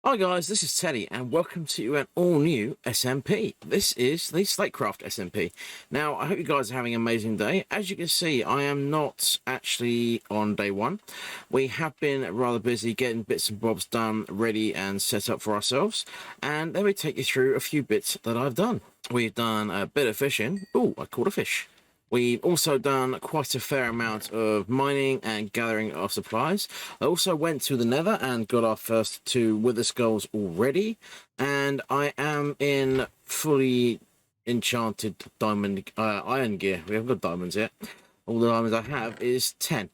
Hi guys, this is Teddy and welcome to an all new SMP. This is the SlateCraft SMP. Now, I hope you guys are having an amazing day. As you can see, I am not actually on day one. We have been rather busy getting bits and bobs done, ready and set up for ourselves. And let me take you through a few bits that I've done. We've done a bit of fishing. Oh, I caught a fish. We've also done quite a fair amount of mining and gathering of supplies. I also went to the Nether and got our first 2 Wither Skulls already. And I am in fully enchanted diamond iron gear. We haven't got diamonds yet. All the diamonds I have is 10.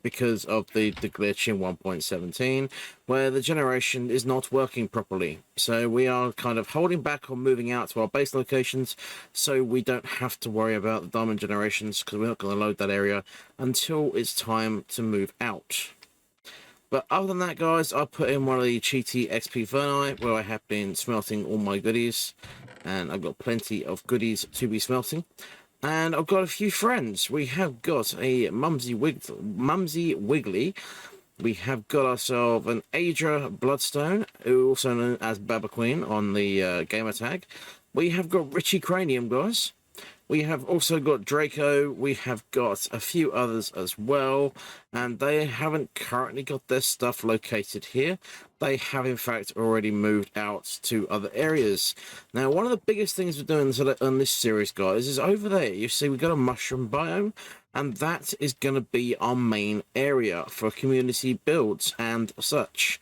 Because of the glitch in 1.17 where the generation is not working properly. So we are kind of holding back on moving out to our base locations so we don't have to worry about the diamond generations, because we're not going to load that area until it's time to move out. But other than that, guys, I put in one of the cheaty XP Verni where I have been smelting all my goodies, and I've got plenty of goodies to be smelting. And I've got a few friends. We have got a Mumsy Wiggly. We have got ourselves an Adra Bloodstone, also known as Baba Queen on the gamer tag. We have got Richie Cranium, guys. We have also got Draco. We have got a few others as well, and they haven't currently got their stuff located here. They have in fact already moved out to other areas. Now, one of the biggest things we're doing on this series, guys, is over there. You see, we've got a mushroom biome, and that is going to be our main area for community builds and such.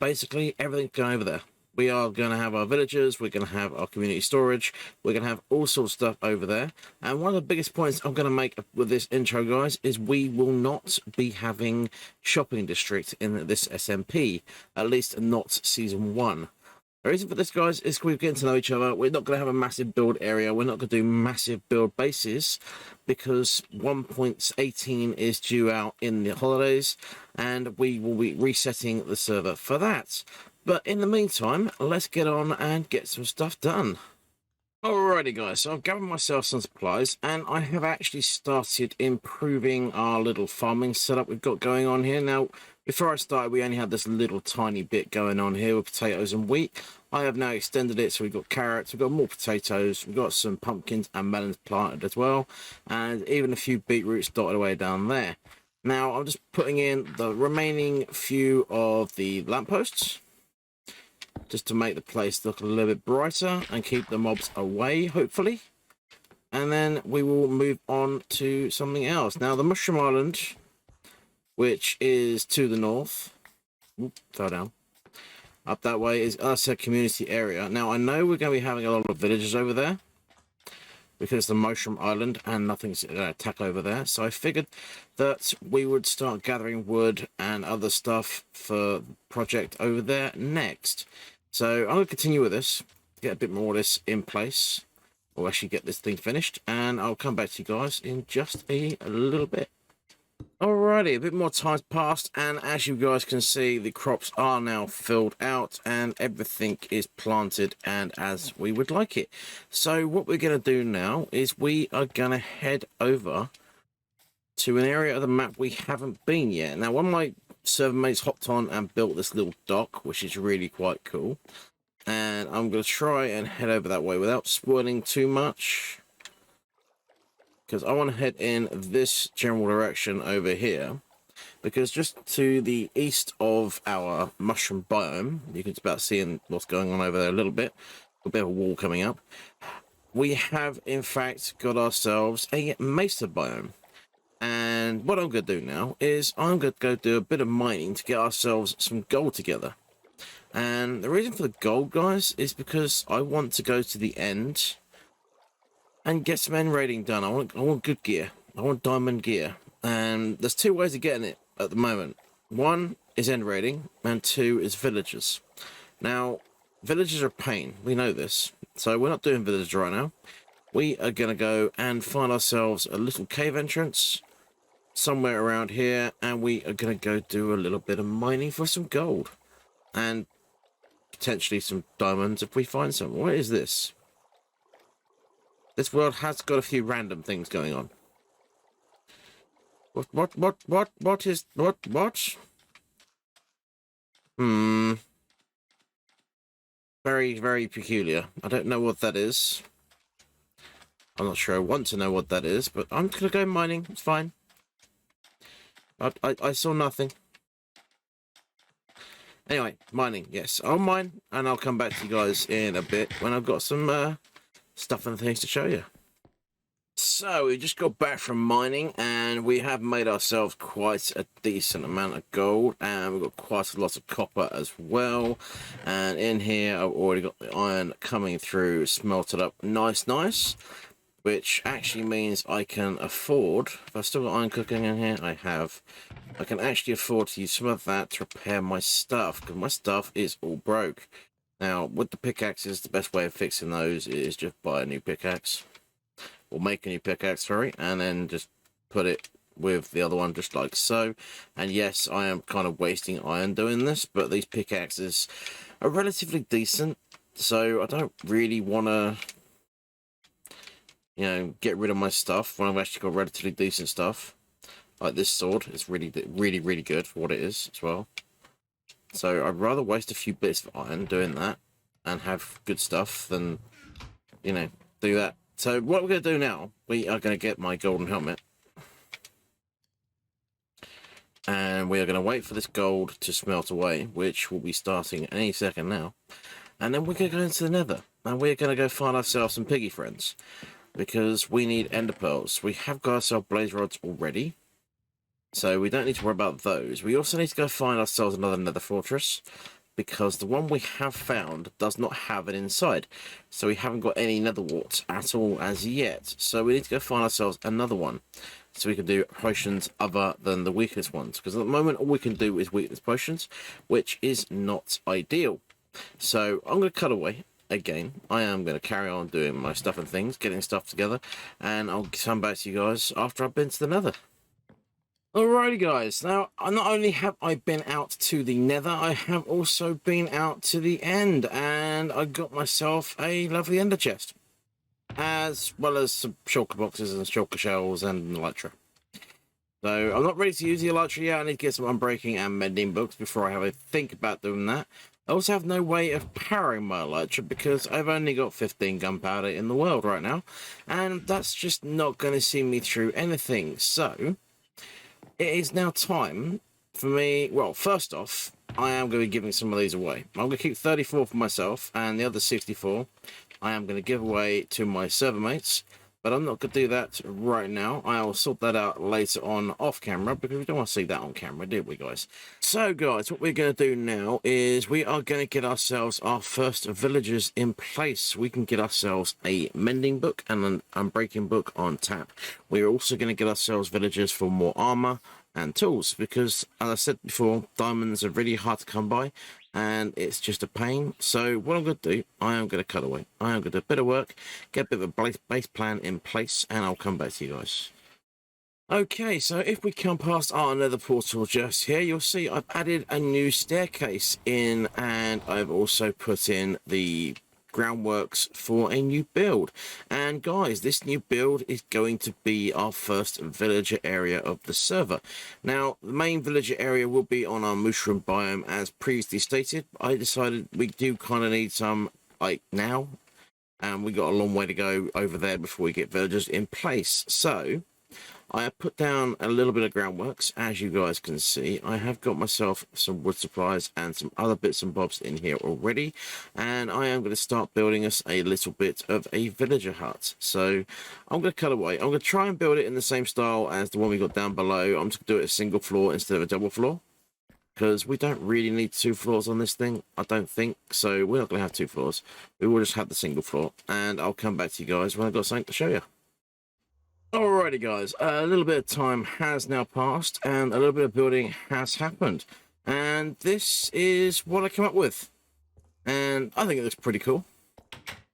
Basically, everything's going over there. We are going to have our villagers, we're going to have our community storage, we're going to have all sorts of stuff over there. And one of the biggest points I'm going to make with this intro, guys, is we will not be having shopping district in this SMP, at least not season 1. The reason for this, guys, is we're getting to know each other. We're not going to have a massive build area. We're not going to do massive build bases because 1.18 is due out in the holidays, and we will be resetting the server for that. But in the meantime, let's get on and get some stuff done. Alrighty, guys, so I've gathered myself some supplies, and I have actually started improving our little farming setup we've got going on here. Now, before I started, we only had this little tiny bit going on here with potatoes and wheat. I have now extended it, so we've got carrots, we've got more potatoes, we've got some pumpkins and melons planted as well, and even a few beetroots dotted away down there. Now, I'm just putting in the remaining few of the lampposts, just to make the place look a little bit brighter and keep the mobs away, hopefully. And then we will move on to something else. Now, the Mushroom Island, which is to the north, fell down, up that way, is us a community area. Now, I know we're going to be having a lot of villagers over there because it's the Mushroom Island and nothing's going to attack over there. So I figured that we would start gathering wood and other stuff for the project over there next. So I'm going to continue with this, get a bit more of this in place, or actually get this thing finished, and I'll come back to you guys in just a little bit. Alrighty, a bit more time's passed, and as you guys can see, the crops are now filled out and everything is planted and as we would like it. So what we're going to do now is we are going to head over to an area of the map we haven't been yet. Now, one of my server mates hopped on and built this little dock, which is really quite cool, and I'm going to try and head over that way without spoiling too much, because I want to head in this general direction over here, because just to the east of our mushroom biome, you can about see what's going on over there a little bit, a bit of a wall coming up, we have in fact got ourselves a mesa biome. And what I'm going to do now is I'm going to go do a bit of mining to get ourselves some gold together. And the reason for the gold, guys, is because I want to go to the end and get some end raiding done. I want good gear. I want diamond gear. And there's 2 ways of getting it at the moment. 1 is end raiding, and 2 is villagers. Now, villagers are a pain. We know this. So we're not doing villagers right now. We are going to go and find ourselves a little cave entrance somewhere around here, and we are going to go do a little bit of mining for some gold and potentially some diamonds if we find some. What is this? This world has got a few random things going on. What? Hmm. Very, very peculiar. I don't know what that is. I'm not sure I want to know what that is, but I'm gonna go mining. It's fine. I saw nothing. Anyway, mining. Yes, I'll mine, and I'll come back to you guys in a bit when I've got some stuff and things to show you. So we just got back from mining, and we have made ourselves quite a decent amount of gold, and we've got quite a lot of copper as well. And in here I've already got the iron coming through, smelted up nice, which actually means I can afford, if I've still got iron cooking in here, I can actually afford to use some of that to repair my stuff, because my stuff is all broke. Now with the pickaxes, the best way of fixing those is just buy a new pickaxe. Or make a new pickaxe, sorry, and then just put it with the other one just like so. And yes, I am kind of wasting iron doing this, but these pickaxes are relatively decent, so I don't really want to, you know, get rid of my stuff when I've actually got relatively decent stuff. Like this sword is really good for what it is as well. So I'd rather waste a few bits of iron doing that and have good stuff than, you know, do that. So what we're going to do now, we are going to get my golden helmet. And we are going to wait for this gold to smelt away, which will be starting any second now. And then we're going to go into the nether. And we're going to go find ourselves some piggy friends. Because we need ender pearls. We have got ourselves blaze rods already. So we don't need to worry about those. We also need to go find ourselves another nether fortress, because the one we have found does not have an inside. So we haven't got any nether warts at all as yet. So we need to go find ourselves another one, so we can do potions other than the weakness ones. Because at the moment, all we can do is weakness potions, which is not ideal. So I'm going to cut away. Again, I am going to carry on doing my stuff and things, getting stuff together. And I'll come back to you guys after I've been to the nether. Alrighty guys, now not only have I been out to the nether, I have also been out to the end, and I got myself a lovely ender chest, as well as some shulker boxes and shulker shells and an elytra. So I'm not ready to use the elytra yet. I need to get some unbreaking and mending books before I have a think about doing that. I also have no way of powering my elytra because I've only got 15 gunpowder in the world right now, and that's just not going to see me through anything. So it is now time for me. Well, first off, I am going to be giving some of these away. I'm going to keep 34 for myself, and the other 64 I am going to give away to my server mates. But I'm not going to do that right now. I will sort that out later on off camera, because we don't want to see that on camera, do we, guys? So, guys, what we're going to do now is we are going to get ourselves our first villagers in place. We can get ourselves a mending book and an unbreaking book on tap. We're also going to get ourselves villagers for more armor and tools, because, as I said before, diamonds are really hard to come by, and it's just a pain. So what I'm going to do, I am going to cut away. I am going to do a bit of work, get a bit of a base plan in place, and I'll come back to you guys. Okay, so if we come past our nether portal just here, you'll see I've added a new staircase in, and I've also put in the groundworks for a new build. And guys, this new build is going to be our first villager area of the server. Now, the main villager area will be on our mushroom biome, as previously stated. I decided we do kind of need some like now, and we got a long way to go over there before we get villagers in place. So I have put down a little bit of groundworks. As you guys can see, I have got myself some wood supplies and some other bits and bobs in here already, and I am going to start building us a little bit of a villager hut. So I'm going to cut away. I'm going to try and build it in the same style as the one we got down below. I'm just going to do it a single floor instead of a double floor, because we don't really need 2 floors on this thing, I don't think. So we're not going to have 2 floors. We will just have the single floor, and I'll come back to you guys when I've got something to show you. Alrighty guys, a little bit of time has now passed, and a little bit of building has happened, and this is what I came up with, and I think it looks pretty cool.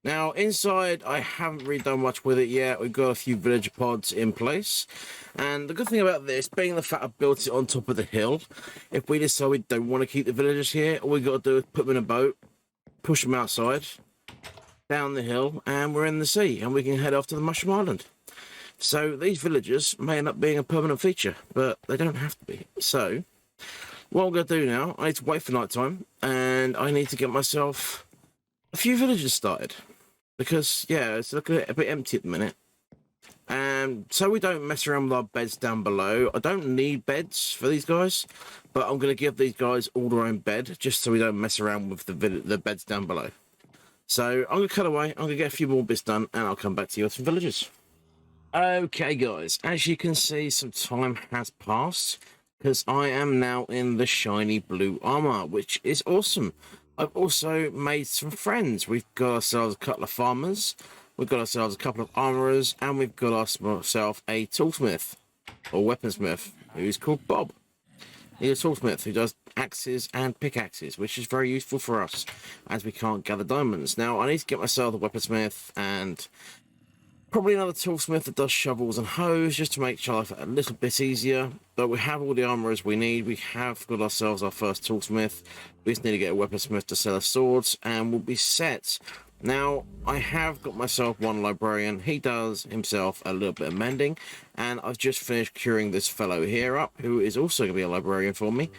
Now inside, I haven't really done much with it yet. We've got a few villager pods in place, and the good thing about this, being the fact I built it on top of the hill, if we decide we don't want to keep the villagers here, all we got to do is put them in a boat, push them outside, down the hill, and we're in the sea, and we can head off to the Mushroom Island. So these villagers may end up being a permanent feature, but they don't have to be. So what I'm going to do now, I need to wait for night time, and I need to get myself a few villages started. Because, yeah, it's looking a bit empty at the minute. And so we don't mess around with our beds down below. I don't need beds for these guys, but I'm going to give these guys all their own bed, just so we don't mess around with the beds down below. So I'm going to cut away, I'm going to get a few more bits done, and I'll come back to you with some villages. Okay, guys, as you can see, some time has passed, because I am now in the shiny blue armor, which is awesome. I've also made some friends. We've got ourselves a couple of farmers, we've got ourselves a couple of armorers, and we've got ourselves a toolsmith, or weaponsmith, who's called Bob. He's a toolsmith who does axes and pickaxes, which is very useful for us, as we can't gather diamonds. Now, I need to get myself a weaponsmith, and probably another toolsmith that does shovels and hoes, just to make life a little bit easier. But we have all the armorers we need. We have got ourselves our first toolsmith. We just need to get a weaponsmith to sell us swords, and we'll be set. Now, I have got myself one librarian. He does himself a little bit of mending, and I've just finished curing this fellow here up, who is also going to be a librarian for me.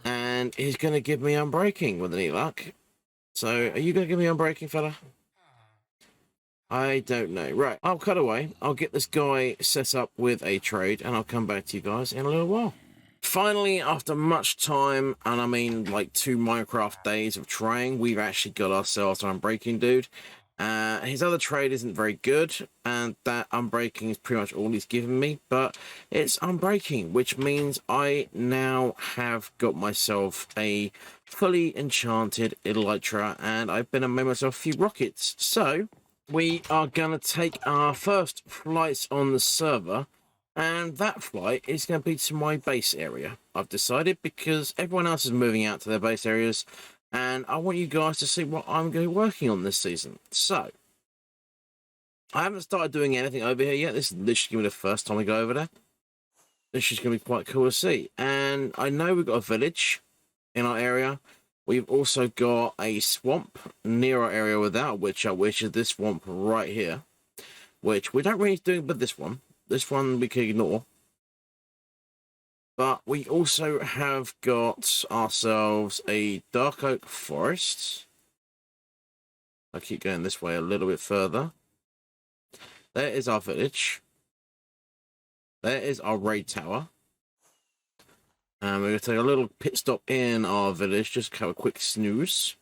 And he's going to give me unbreaking with any luck. So, are you going to give me unbreaking, fella? I don't know. Right, I'll cut away. I'll get this guy set up with a trade, and I'll come back to you guys in a little while. Finally, after much time, and I mean like 2 Minecraft days of trying, we've actually got ourselves an unbreaking dude. His other trade isn't very good, and that unbreaking is pretty much all he's given me, but it's unbreaking, which means I now have got myself a fully enchanted elytra, and I've made myself a few rockets. So we are going to take our first flight on the server, and that flight is going to be to my base area. I've decided, because everyone else is moving out to their base areas, and I want you guys to see what I'm going to be working on this season. So, I haven't started doing anything over here yet. This is literally going to be the first time I go over there. This is going to be quite cool to see. And I know we've got a village in our area. We've also got a swamp near our area without which is this swamp right here. Which we don't really do with this one. This one we can ignore. But we also have got ourselves a dark oak forest. I keep going this way a little bit further. There is our village. There is our raid tower. And we're going to take a little pit stop in our village, just to have a quick snooze.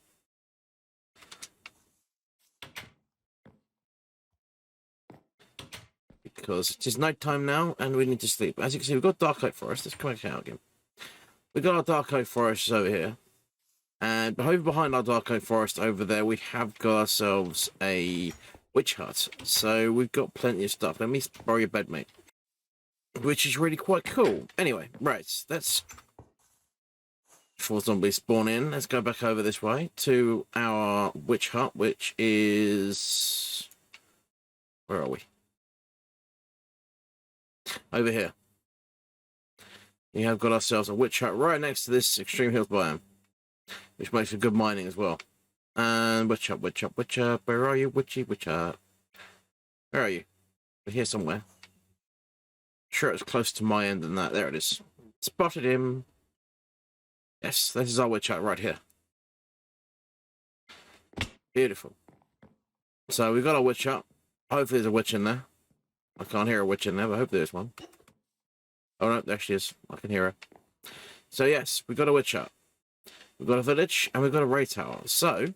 Because it is night time now, and we need to sleep. As you can see, we've got dark oak forest. Let's come back out again. We've got our dark oak forest over here. And behind our dark oak forest over there, we have got ourselves a witch hut. So we've got plenty of stuff. Let me borrow your bed, mate. Which is really quite cool. Anyway, right, let's... Before zombies spawn in, let's go back over this way to our witch hut, which is... Where are we? Over here. We have got ourselves a witch hut right next to this extreme hills biome, which makes for good mining as well. And witch hut, witch hut, witch hut. Where are you, witchy, witch hut? Where are you? We're here somewhere. Sure, it's close to my end than that. There it is. Spotted him. Yes, this is our witch hut right here. Beautiful. So we've got our witch hut. Hopefully there's a witch in there. I can't hear a witch in there, but hopefully there's one. Oh no, there she is. I can hear her. So yes, we've got a witch hut. We've got a village, and we've got a raid tower. So,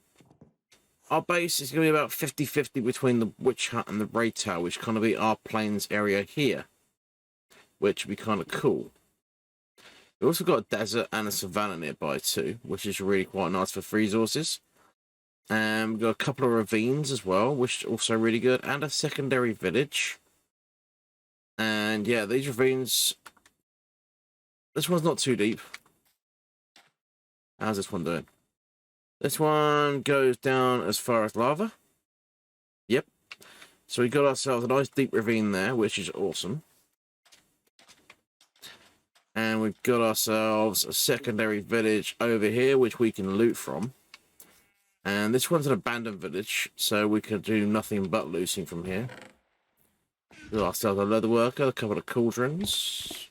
our base is going to be about 50-50 between the witch hut and the raid tower, which is going to be our plains area here. Which would be kind of cool. We've also got a desert and a savannah nearby too, which is really quite nice for free resources. And we've got a couple of ravines as well, which is also really good, and a secondary village. And yeah, these ravines... This one's not too deep. How's this one doing? This one goes down as far as lava. Yep. So we got ourselves a nice deep ravine there, which is awesome. And we've got ourselves a secondary village over here, which we can loot from. And this one's an abandoned village, so we can do nothing but looting from here. We've got ourselves a leather worker, a couple of cauldrons.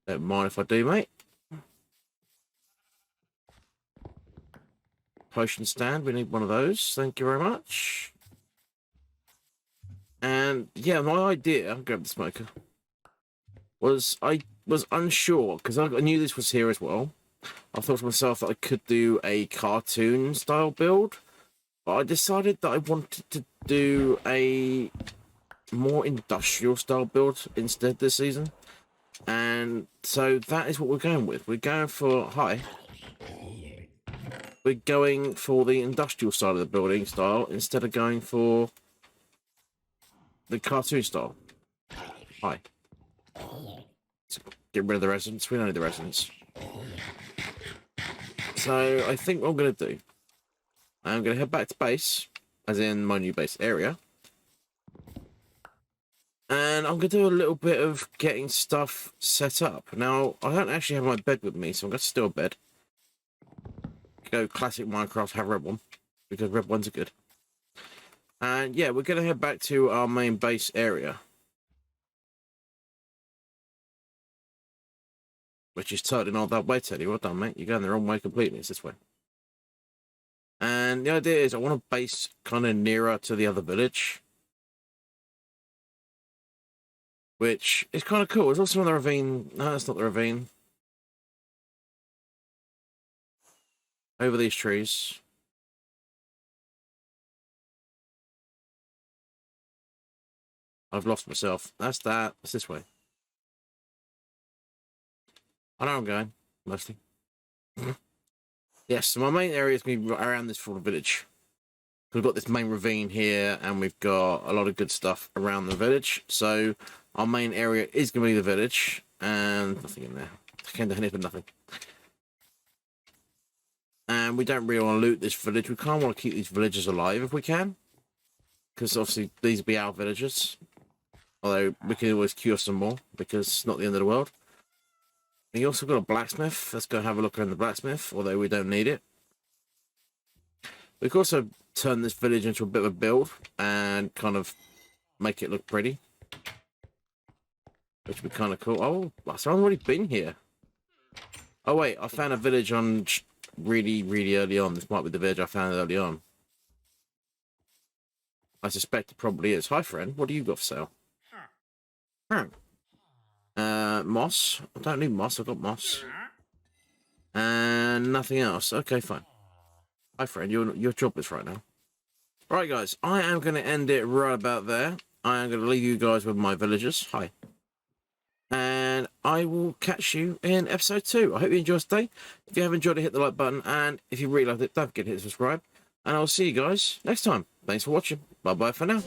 Don't mind if I do, mate. Potion stand. We need one of those. Thank you very much. And yeah, my idea, I'll grab the smoker, was I was unsure because I knew this was here as well. I thought to myself that I could do a cartoon style build, but I decided that I wanted to do a more industrial style build instead this season. And so that is what we're going with. We're going for we're going for the industrial side of the building style instead of going for the cartoon style. Hi. Let's get rid of the residents. We don't need the residents. So I think what I'm going to do, I'm going to head back to base, as in my new base area. And I'm going to do a little bit of getting stuff set up. Now, I don't actually have my bed with me, so I'm going to steal a bed. Go classic Minecraft, have red one, because red ones are good. And yeah, we're going to head back to our main base area, which is totally not that way, Teddy. Well done, mate. You're going the wrong way completely. It's this way. And the idea is I want to base kind of nearer to the other village, which is kind of cool. There's also another ravine. No, that's not the ravine. Over these trees. I've lost myself. That's that. It's this way. I know I'm going, mostly. Yes, so my main area is going to be around this full village. We've got this main ravine here, and we've got a lot of good stuff around the village. So our main area is going to be the village, and nothing in there. I can't do anything, nothing. And we don't really want to loot this village. We kind of want to keep these villagers alive if we can, because obviously these will be our villagers. Although we can always cure some more, because it's not the end of the world. We also got a blacksmith. Let's go have a look around the blacksmith, although we don't need it. We can also turn this village into a bit of a build and kind of make it look pretty, which would be kind of cool. Oh, so I've already been here. Oh wait, I found a village on really early on. This might be the village I found early on. I suspect it probably is. Hi friend, what do you got for sale? Moss. I don't need moss. I've got moss. And nothing else. Okay, fine. Hi friend, you're jobless right now. Right guys, I am going to end it right about there. I am going to leave you guys with my villagers. Hi. And I will catch you in episode 2. I hope you enjoyed today. If you have enjoyed it, hit the like button. And if you really loved it, don't forget to hit subscribe. And I'll see you guys next time. Thanks for watching. Bye-bye for now.